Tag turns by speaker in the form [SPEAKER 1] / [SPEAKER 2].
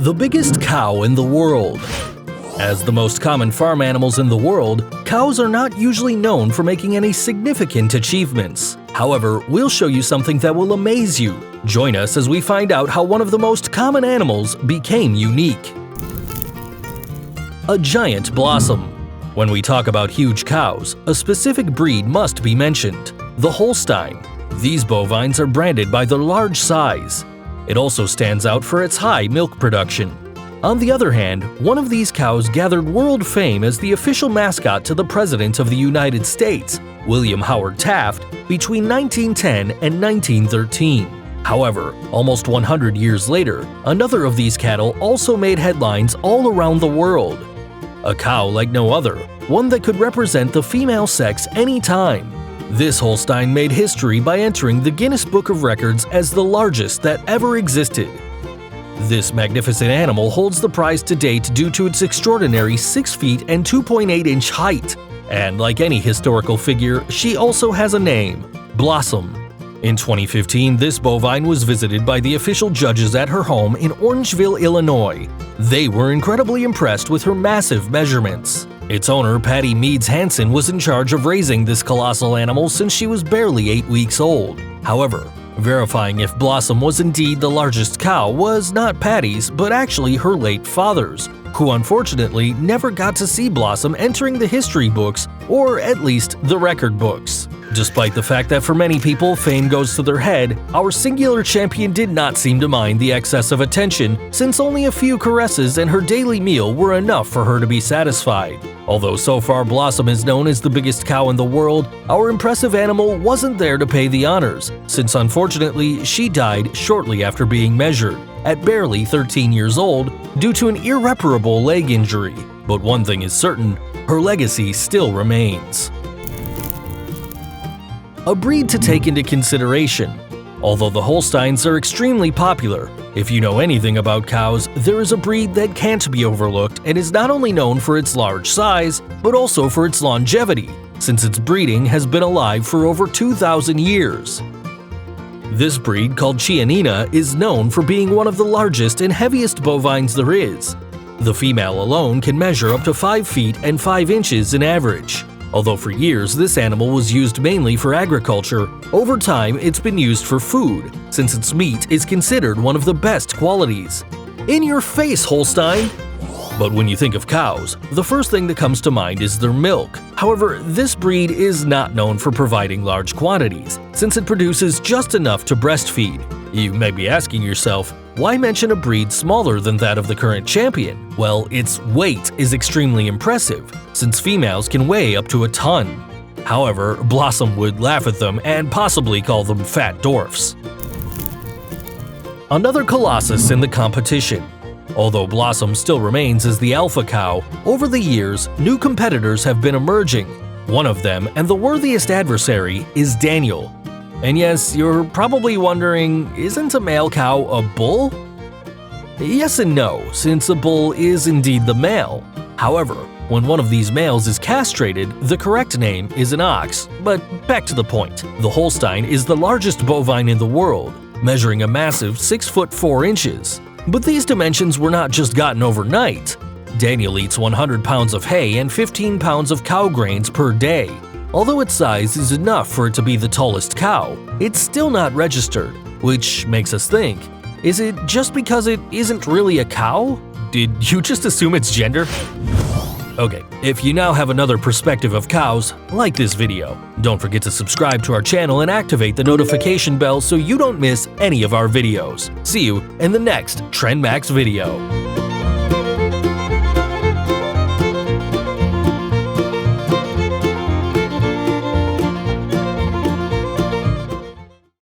[SPEAKER 1] The biggest cow in the world. As the most common farm animals in the world, cows are not usually known for making any significant achievements. However, we'll show you something that will amaze you. Join us as we find out how one of the most common animals became unique. A giant blossom. When we talk about huge cows, a specific breed must be mentioned: the Holstein. These bovines are branded by their large size. It also stands out for its high milk production. On the other hand, one of these cows gathered world fame as the official mascot to the President of the United States, William Howard Taft, between 1910 and 1913. However, almost 100 years later, another of these cattle also made headlines all around the world. A cow like no other, one that could represent the female sex anytime. This Holstein made history by entering the Guinness Book of Records as the largest that ever existed. This magnificent animal holds the prize to date due to its extraordinary 6 feet and 2.8-inch height. And like any historical figure, she also has a name: Blossom. In 2015, this bovine was visited by the official judges at her home in Orangeville, Illinois. They were incredibly impressed with her massive measurements. Its owner, Patty Meads Hansen, was in charge of raising this colossal animal since she was barely 8 weeks old. However, verifying if Blossom was indeed the largest cow was not Patty's, but actually her late father's, who unfortunately never got to see Blossom entering the history books, or at least the record books. Despite the fact that for many people fame goes to their head, our singular champion did not seem to mind the excess of attention, since only a few caresses and her daily meal were enough for her to be satisfied. Although so far Blossom is known as the biggest cow in the world, our impressive animal wasn't there to pay the honors, since unfortunately she died shortly after being measured, at barely 13 years old, due to an irreparable leg injury. But one thing is certain, her legacy still remains. A breed to take into consideration. Although the Holsteins are extremely popular, if you know anything about cows, there is a breed that can't be overlooked and is not only known for its large size, but also for its longevity, since its breeding has been alive for over 2,000 years. This breed, called Chianina, is known for being one of the largest and heaviest bovines there is. The female alone can measure up to 5 feet and 5 inches in average. Although for years this animal was used mainly for agriculture, over time it's been used for food, since its meat is considered one of the best qualities. In your face, Holstein! But when you think of cows, the first thing that comes to mind is their milk. However, this breed is not known for providing large quantities, since it produces just enough to breastfeed. You may be asking yourself, why mention a breed smaller than that of the current champion? Well, its weight is extremely impressive, since females can weigh up to a ton. However, Blossom would laugh at them and possibly call them fat dwarfs. Another colossus in the competition. Although Blossom still remains as the alpha cow, over the years, new competitors have been emerging. One of them, and the worthiest adversary, is Daniel. And yes, you're probably wondering, isn't a male cow a bull? Yes and no, since a bull is indeed the male. However, when one of these males is castrated, the correct name is an ox. But back to the point, the Holstein is the largest bovine in the world, measuring a massive 6 foot 4 inches. But these dimensions were not just gotten overnight. Daniel eats 100 pounds of hay and 15 pounds of cow grains per day. Although its size is enough for it to be the tallest cow, it's still not registered, which makes us think, is it just because it isn't really a cow? Did you just assume its gender? Okay, if you now have another perspective of cows, like this video. Don't forget to subscribe to our channel and activate the notification bell so you don't miss any of our videos. See you in the next TrendMax video.